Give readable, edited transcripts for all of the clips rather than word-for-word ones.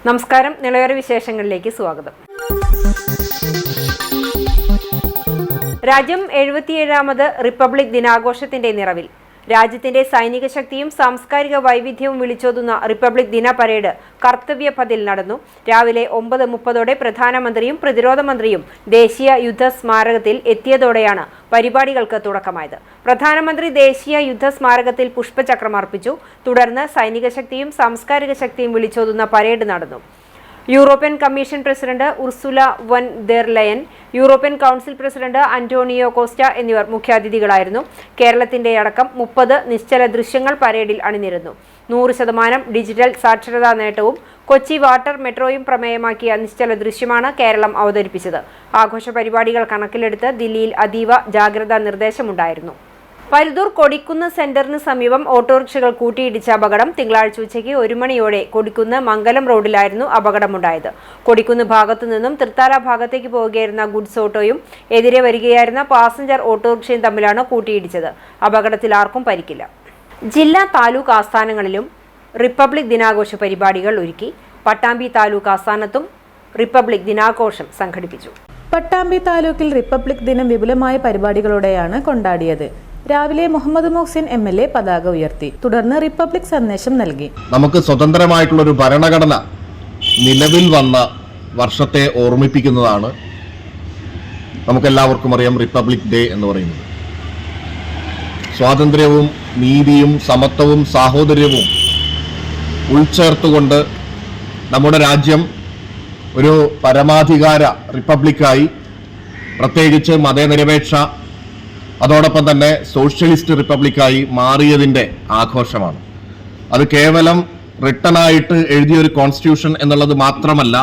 നമസ്കാരം. നിളയോര വിശേഷങ്ങളിലേക്ക് സ്വാഗതം. രാജ്യം 77ാമത് റിപ്പബ്ലിക് ദിനാഘോഷത്തിന്റെ നിറവിൽ. രാജ്യത്തിന്റെ സൈനിക ശക്തിയും സാംസ്കാരിക വൈവിധ്യവും വിളിച്ചോതുന്ന റിപ്പബ്ലിക് ദിന പരേഡ് കർത്തവ്യപഥിൽ നടന്നു. രാവിലെ 9:30 പ്രധാനമന്ത്രിയും പ്രതിരോധ മന്ത്രിയും ദേശീയ യുദ്ധ സ്മാരകത്തിൽ എത്തിയതോടെയാണ് പരിപാടികൾക്ക് തുടക്കമായത്. പ്രധാനമന്ത്രി ദേശീയ യുദ്ധ സ്മാരകത്തിൽ പുഷ്പചക്രം അർപ്പിച്ചു. തുടർന്ന് സൈനിക ശക്തിയും സാംസ്കാരിക ശക്തിയും വിളിച്ചോതുന്ന പരേഡ് നടന്നു. European commission president Ursula von der Leyen, European council president Antonio Costa എന്നിവർ മുഖ്യാതിഥികളായിരുന്നു. കേരളത്തിന്റെ അടക്കം 30 നിശ്ചല ദൃശ്യങ്ങൾ പരേഡിൽ അണിനിരന്നു. 100% ഡിജിറ്റൽ സാക്ഷരതാ നേട്ടവും കൊച്ചി വാട്ടർ മെട്രോയും പ്രമേയമാക്കിയ നിശ്ചല ദൃശ്യമാണ് കേരളം അവതരിപ്പിച്ചത്. ആഘോഷ പരിപാടികൾ കണക്കിലെടുത്ത് ദില്ലിയിൽ അതീവ ജാഗ്രതാ നിർദ്ദേശമുണ്ടായിരുന്നു. പരുതൂർ കൊടിക്കുന്ന് സെന്ററിന് സമീപം ഓട്ടോറിക്ഷകൾ കൂട്ടിയിടിച്ച അപകടം. തിങ്കളാഴ്ച ഉച്ചയ്ക്ക് 1 മണിയോടെ കൊടിക്കുന്ന് മംഗലം റോഡിലായിരുന്നു അപകടമുണ്ടായത്. കൊടിക്കുന്ന് ഭാഗത്തു നിന്നും തൃത്താല ഭാഗത്തേക്ക് പോവുകയായിരുന്ന ഗുഡ്സ് ഓട്ടോയും എതിരെ വരികയായിരുന്ന പാസഞ്ചർ ഓട്ടോറിക്ഷയും തമ്മിലാണ് കൂട്ടിയിടിച്ചത്. അപകടത്തിൽ ആർക്കും പരിക്കില്ല. ജില്ലാ താലൂക്ക് ആസ്ഥാനങ്ങളിലും റിപ്പബ്ലിക് ദിനാഘോഷ പരിപാടികൾ ഒരുക്കി. പട്ടാമ്പി താലൂക്ക് ആസ്ഥാനത്തും റിപ്പബ്ലിക് ദിനാഘോഷം സംഘടിപ്പിച്ചു. പട്ടാമ്പി താലൂക്കിൽ റിപ്പബ്ലിക് ദിനം വിപുലമായ പരിപാടികളോടെയാണ് കൊണ്ടാടിയത്. രാവിലെ മുഹമ്മദ് മുഹ്സിൻ MLA പതാക ഉയർത്തി. തുടർന്ന് റിപ്പബ്ലിക് സന്ദേശം നൽകി. നമുക്ക് സ്വതന്ത്രമായിട്ടുള്ള ഒരു ഭരണഘടന നിലവിൽ വന്ന വർഷത്തെ ഓർമ്മിപ്പിക്കുന്നതാണ് നമുക്കെല്ലാവർക്കും അറിയാം റിപ്പബ്ലിക് ഡേ എന്ന് പറയുന്നത്. സ്വാതന്ത്ര്യവും നീതിയും സമത്വവും സാഹോദര്യവും ഉൾച്ചേർത്തുകൊണ്ട് നമ്മുടെ രാജ്യം ഒരു പരമാധികാര റിപ്പബ്ലിക്കായി, പ്രത്യേകിച്ച് മതനിരപേക്ഷ അതോടൊപ്പം തന്നെ സോഷ്യലിസ്റ്റ് റിപ്പബ്ലിക്കായി മാറിയതിൻ്റെ ആഘോഷമാണ്. അത് കേവലം റിട്ടണായിട്ട് എഴുതിയൊരു കോൺസ്റ്റിറ്റ്യൂഷൻ എന്നുള്ളത് മാത്രമല്ല,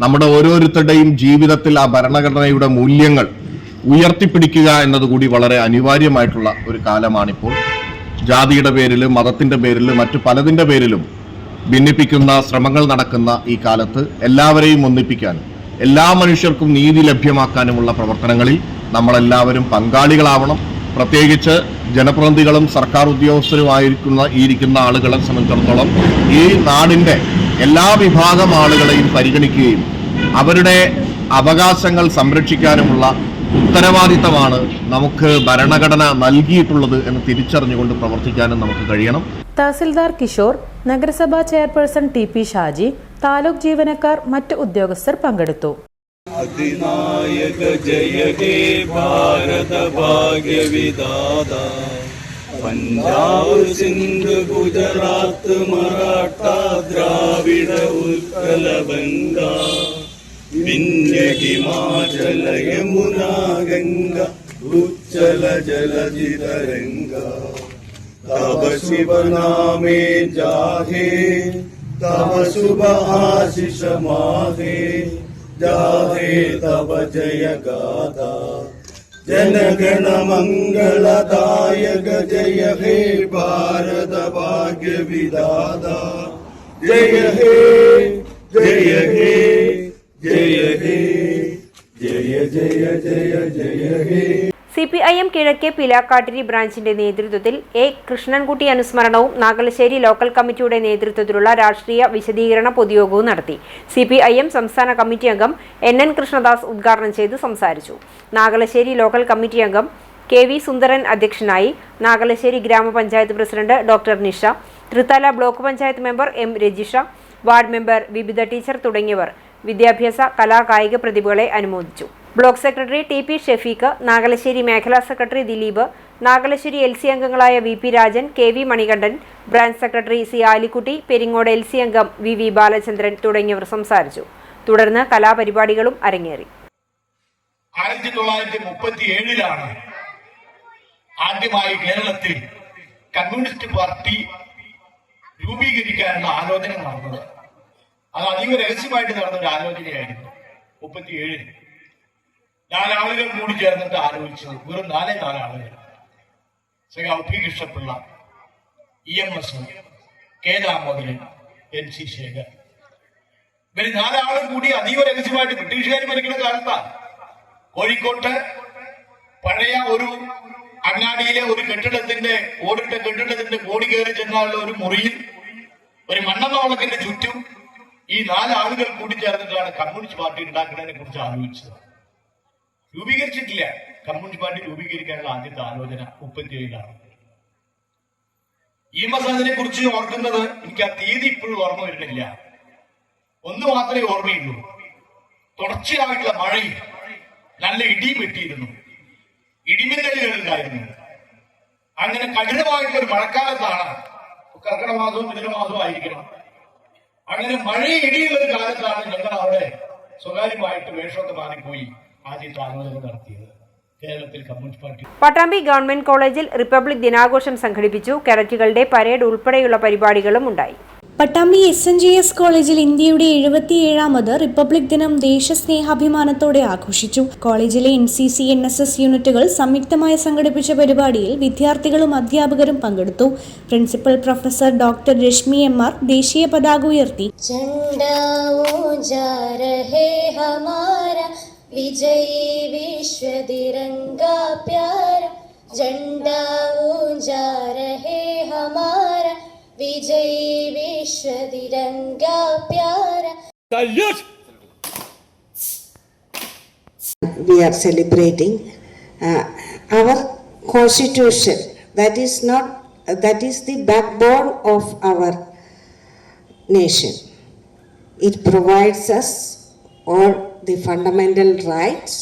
നമ്മുടെ ഓരോരുത്തരുടെയും ജീവിതത്തിൽ ആ ഭരണഘടനയുടെ മൂല്യങ്ങൾ ഉയർത്തിപ്പിടിക്കുക എന്നതുകൂടി വളരെ അനിവാര്യമായിട്ടുള്ള ഒരു കാലമാണിപ്പോൾ. ജാതിയുടെ പേരിൽ, മതത്തിൻ്റെ പേരിൽ, മറ്റു പലതിൻ്റെ പേരിലും ഭിന്നിപ്പിക്കുന്ന ശ്രമങ്ങൾ നടക്കുന്ന ഈ കാലത്ത് എല്ലാവരെയും ഒന്നിപ്പിക്കാനും എല്ലാ മനുഷ്യർക്കും നീതി ലഭ്യമാക്കാനുമുള്ള പ്രവർത്തനങ്ങളിൽ നമ്മളെല്ലാവരും പങ്കാളികളാവണം. പ്രത്യേകിച്ച് ജനപ്രതിനിധികളും സർക്കാർ ഉദ്യോഗസ്ഥരുമായിരിക്കുന്ന ആളുകളെ സംബന്ധിച്ചിടത്തോളം ഈ നാടിൻ്റെ എല്ലാ വിഭാഗം ആളുകളെയും പരിഗണിക്കുകയും അവരുടെ അവകാശങ്ങൾ സംരക്ഷിക്കാനുമുള്ള ഉത്തരവാദിത്തമാണ് നമുക്ക് ഭരണഘടന നൽകിയിട്ടുള്ളത് എന്ന് തിരിച്ചറിഞ്ഞുകൊണ്ട് പ്രവർത്തിക്കാനും നമുക്ക് കഴിയണം. തഹസിൽദാർ കിഷോർ, നഗരസഭാ ചെയർപേഴ്സൺ TP ഷാജി, താലൂക്ക് ജീവനക്കാർ, മറ്റ് ഉദ്യോഗസ്ഥർ പങ്കെടുത്തു. അതിനായക ജയ ഹേ ഭാരത ഭാഗ്യ വിധാത, പഞ്ചാബ് സിന്ധ് ഗുജറാത്ത് മറാഠ ദ്രാവിഡ ഉത്കല ബംഗ, വിന്ധ്യ ഹിമാചല യമുന ഗംഗ ഉജ്ജല ജലധി തരംഗ, തവ ശിവ നാമേ ജാഹേ, തവ ശുഭ ആശിഷ മാഹേ, जाहे तव जय गाथा, जनगण मंगलदायक जय हे भारत भाग्य विधाता, जय हे जय हे जय हे जय जय जय जय हे. CPIM കിഴക്കേ പിലാക്കാട്ടിരി ബ്രാഞ്ചിന്റെ നേതൃത്വത്തിൽ കൃഷ്ണൻകുട്ടി അനുസ്മരണവും നാഗലശ്ശേരി ലോക്കൽ കമ്മിറ്റിയുടെ നേതൃത്വത്തിലുള്ള രാഷ്ട്രീയ വിശദീകരണ പൊതുയോഗവും നടത്തി. CPIM സംസ്ഥാന കമ്മിറ്റി അംഗം NN കൃഷ്ണദാസ് ഉദ്ഘാടനം ചെയ്ത് സംസാരിച്ചു. നാഗലശ്ശേരി ലോക്കൽ കമ്മിറ്റി അംഗം KV സുന്ദരൻ അധ്യക്ഷനായി. നാഗലശ്ശേരി ഗ്രാമപഞ്ചായത്ത് president doctor Nisha, Thrithala block panchayat member M Rajisha, ward member Vibitha teacher തുടങ്ങിയവർ വിദ്യാഭ്യാസ കലാകായിക പ്രതിഭകളെ അനുമോദിച്ചു. Block secretary TP Shefeek, Nagalassery മേഖലാ സെക്രട്ടറി ദിലീപ്, നാഗലശ്ശേരി LC അംഗങ്ങളായ VP Rajan, KV Manikandan, branch secretary C Alikutty, Peringode LC അംഗം VV ബാലചന്ദ്രൻ തുടങ്ങിയവർ സംസാരിച്ചു. തുടർന്ന് കലാപരിപാടികളും അരങ്ങേറി. 1937 ആദ്യമായി കേരളത്തിൽ കമ്മ്യൂണിസ്റ്റ് പാർട്ടി രൂപീകരിക്കാനുള്ള ആലോചന നടന്നത്. അത് അതീവ രഹസ്യമായിട്ട് നടന്ന ഒരു ആലോചനയായിരുന്നു. 37 4 കൂടി ചേർന്നിട്ട് ആലോചിച്ചത്. വെറും 4 ആളുകൾ. P Krishnapillai, EMS, K Damodaran, NC Shekhar. ഇവർ 4 ആളും കൂടി അതീവ രഹസ്യമായിട്ട് ബ്രിട്ടീഷുകാർ ഭരിക്കുന്ന കാലത്താണ് കോഴിക്കോട്ട് പഴയ ഒരു അങ്ങാടിയിലെ ഒരു കെട്ടിടത്തിന്റെ ഓടിട്ട കെട്ടിടത്തിന്റെ കോടി കയറി ചെന്നുള്ള ഒരു മുറിയിൽ ഒരു മണ്ണെണ്ണോളത്തിന്റെ ചുറ്റും ഈ 4 ആളുകൾ കൂടിച്ചേർന്നിട്ടാണ് കമ്മ്യൂണിസ്റ്റ് പാർട്ടി ഉണ്ടാക്കുന്നതിനെ കുറിച്ച് ആലോചിച്ചത്. രൂപീകരിച്ചിട്ടില്ല. കമ്മ്യൂണിസ്റ്റ് പാർട്ടി രൂപീകരിക്കാനുള്ള ആദ്യത്തെ ആലോചന 37-ലാണ്. അതിനെ കുറിച്ച് ഓർക്കുന്നത് എനിക്ക് ആ തീയതി ഇപ്പോഴും ഓർമ്മ വരുന്നില്ല. ഒന്ന് മാത്രമേ ഓർമ്മയുള്ളൂ. തുടർച്ചയായിട്ടുള്ള മഴയും നല്ല ഇടിയും വെട്ടിയിരുന്നു, ഇടിമിന്നലുകൾ ഉണ്ടായിരുന്നു. അങ്ങനെ കഠിനമായിട്ടൊരു മഴക്കാലത്താണ്, കർക്കിടക മാസവും മിഥുനമാസവും ആയിരിക്കണം. അങ്ങനെ മഴയും ഇടിയുള്ള ഒരു കാലത്താണ് ഞങ്ങൾ അവിടെ സ്വകാര്യമായിട്ട് വേഷമൊക്കെ മാറിപ്പോയി ആദ്യത്തെ ആലോചന നടത്തിയത്. കേരളത്തിൽ കമ്മ്യൂണിസ്റ്റ് പാർട്ടി പട്ടാമ്പി ഗവൺമെന്റ് കോളേജിൽ റിപ്പബ്ലിക് ദിനാഘോഷം സംഘടിപ്പിച്ചു. കേഡറ്റുകളുടെ പരേഡ് ഉൾപ്പെടെയുള്ള പരിപാടികളും ഉണ്ടായി. പട്ടാമ്പി SNJS കോളേജിൽ ഇന്ത്യയുടെ 77ാമത് റിപ്പബ്ലിക് ദിനം ദേശസ്നേഹാഭിമാനത്തോടെ ആഘോഷിച്ചു. കോളേജിലെ NCC NSS യൂണിറ്റുകൾ സംയുക്തമായി സംഘടിപ്പിച്ച പരിപാടിയിൽ വിദ്യാർത്ഥികളും അധ്യാപകരും പങ്കെടുത്തു. Principal professor doctor Reshmi MR ദേശീയ പതാക ഉയർത്തി. विजयी विश्व तिरंगा प्यारा, झंडा ऊंचा रहे हमारा, विजयी विश्व तिरंगा प्यारा. We are celebrating our constitution. That is the backbone of our nation. It provides us all the fundamental rights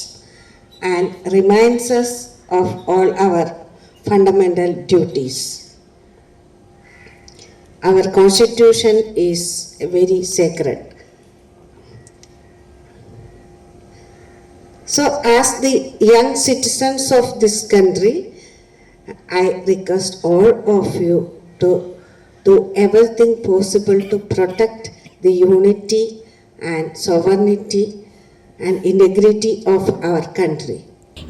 and reminds us of all our fundamental duties. Our constitution is very sacred. So as the young citizens of this country, I request all of you to do everything possible to protect the unity and sovereignty and integrity of our country.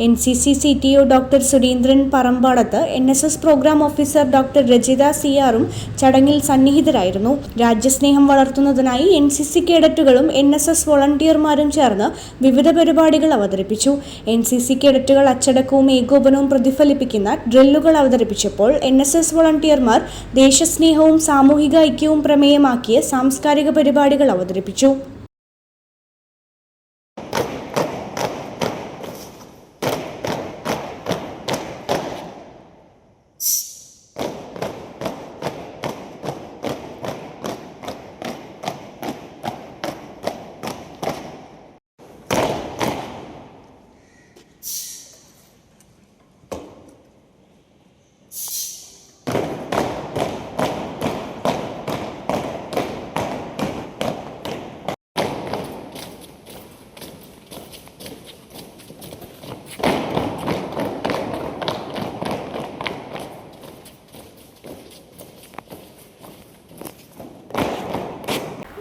NCC CTO doctor Surendran Parambadath, NSS program officer doctor Rajitha CRും ചടങ്ങിൽ സന്നിഹിതരായിരുന്നു. രാജ്യസ്നേഹം വളർത്തുന്നതിനായി NCC കേഡറ്റുകളും NSS വോളണ്ടിയർമാരും ചേർന്ന് വിവിധ പരിപാടികൾ അവതരിപ്പിച്ചു. NCC കേഡറ്റുകൾ അച്ചടക്കവും ഏകോപനവും പ്രതിഫലിപ്പിക്കുന്ന ഡ്രില്ലുകൾ അവതരിപ്പിച്ചപ്പോൾ NSS വോളണ്ടിയർമാർ ദേശസ്നേഹവും സാമൂഹിക ഐക്യവും പ്രമേയമാക്കിയ സാംസ്കാരിക പരിപാടികൾ അവതരിപ്പിച്ചു.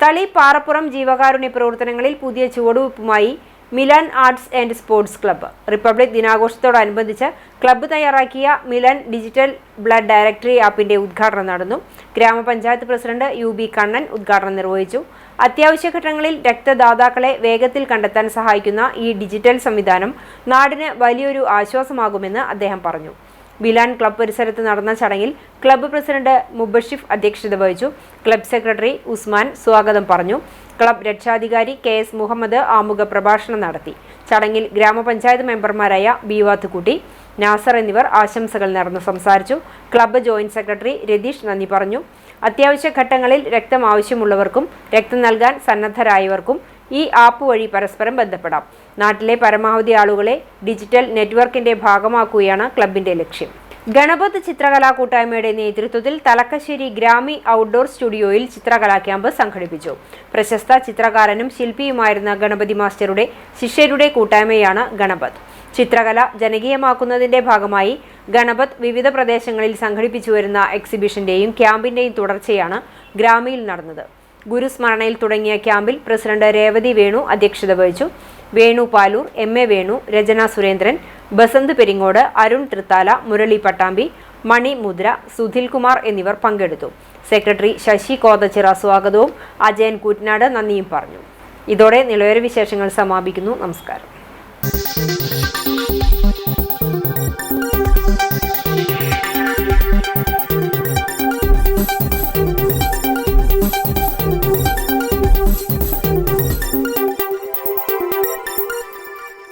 തളി പാറപ്പുറം ജീവകാരുണ്യ പ്രവർത്തനങ്ങളിൽ പുതിയ ചുവടുവയ്പുമായി Milan arts and sports club. Republic ദിനാഘോഷത്തോടനുബന്ധിച്ച് ക്ലബ്ബ് തയ്യാറാക്കിയ മിലൻ ഡിജിറ്റൽ ബ്ലഡ് ഡയറക്ടറി ആപ്പിന്റെ ഉദ്ഘാടനം നടന്നു. ഗ്രാമപഞ്ചായത്ത് പ്രസിഡന്റ് UB കണ്ണൻ ഉദ്ഘാടനം നിർവഹിച്ചു. അത്യാവശ്യ ഘട്ടങ്ങളിൽ രക്തദാതാക്കളെ വേഗത്തിൽ കണ്ടെത്താൻ സഹായിക്കുന്ന ഈ ഡിജിറ്റൽ സംവിധാനം നാടിന് വലിയൊരു ആശ്വാസമാകുമെന്ന് അദ്ദേഹം പറഞ്ഞു. ബിലാൻ ക്ലബ്ബ് പരിസരത്ത് നടന്ന ചടങ്ങിൽ ക്ലബ്ബ് പ്രസിഡന്റ് മുബഷിഫ് അധ്യക്ഷത വഹിച്ചു. ക്ലബ്ബ് സെക്രട്ടറി ഉസ്മാൻ സ്വാഗതം പറഞ്ഞു. ക്ലബ്ബ് രക്ഷാധികാരി KS മുഹമ്മദ് ആമുഖ പ്രഭാഷണം നടത്തി. ചടങ്ങിൽ ഗ്രാമപഞ്ചായത്ത് മെമ്പർമാരായ ബീവാത്തുകുട്ടി, നാസർ എന്നിവർ ആശംസകൾ നേർന്ന് സംസാരിച്ചു. ക്ലബ്ബ് ജോയിന്റ് സെക്രട്ടറി രതീഷ് നന്ദി പറഞ്ഞു. അത്യാവശ്യ ഘട്ടങ്ങളിൽ രക്തം ആവശ്യമുള്ളവർക്കും രക്തം നൽകാൻ സന്നദ്ധരായവർക്കും ഈ ആപ്പ് വഴി പരസ്പരം ബന്ധപ്പെടാം. നാട്ടിലെ പരമാവധി ആളുകളെ ഡിജിറ്റൽ നെറ്റ്വർക്കിന്റെ ഭാഗമാക്കുകയാണ് ക്ലബിന്റെ ലക്ഷ്യം. ഗണപത് ചിത്രകലാ കൂട്ടായ്മയുടെ നേതൃത്വത്തിൽ തലക്കശ്ശേരി ഗ്രാമി ഔട്ട്ഡോർ സ്റ്റുഡിയോയിൽ ചിത്രകലാ ക്യാമ്പ് സംഘടിപ്പിച്ചു. പ്രശസ്ത ചിത്രകാരനും ശില്പിയുമായിരുന്ന ഗണപതി മാസ്റ്ററുടെ ശിഷ്യരുടെ കൂട്ടായ്മയാണ് ഗണപത്. ചിത്രകല ജനകീയമാക്കുന്നതിന്റെ ഭാഗമായി ഗണപത് വിവിധ പ്രദേശങ്ങളിൽ സംഘടിപ്പിച്ചു വരുന്ന എക്സിബിഷന്റെയും ക്യാമ്പിന്റെയും തുടർച്ചയാണ് ഗ്രാമിയിൽ നടന്നത്. ഗുരുസ്മരണയിൽ തുടങ്ങിയ ക്യാമ്പിൽ പ്രസിഡന്റ് രേവതി വേണു അധ്യക്ഷത വഹിച്ചു. വേണു പാലൂർ, MA വേണു, രചന സുരേന്ദ്രൻ, ബസന്ത് പെരിങ്ങോട്, അരുൺ തൃത്താല, മുരളി പട്ടാമ്പി, മണി മുദ്ര, സുധിൽ കുമാർ എന്നിവർ പങ്കെടുത്തു. സെക്രട്ടറി ശശി കോതച്ചിറ സ്വാഗതവും അജയൻ കൂറ്റനാട് നന്ദിയും പറഞ്ഞു. ഇതോടെ നിളയൊരു വിശേഷങ്ങൾ സമാപിക്കുന്നു. നമസ്കാരം.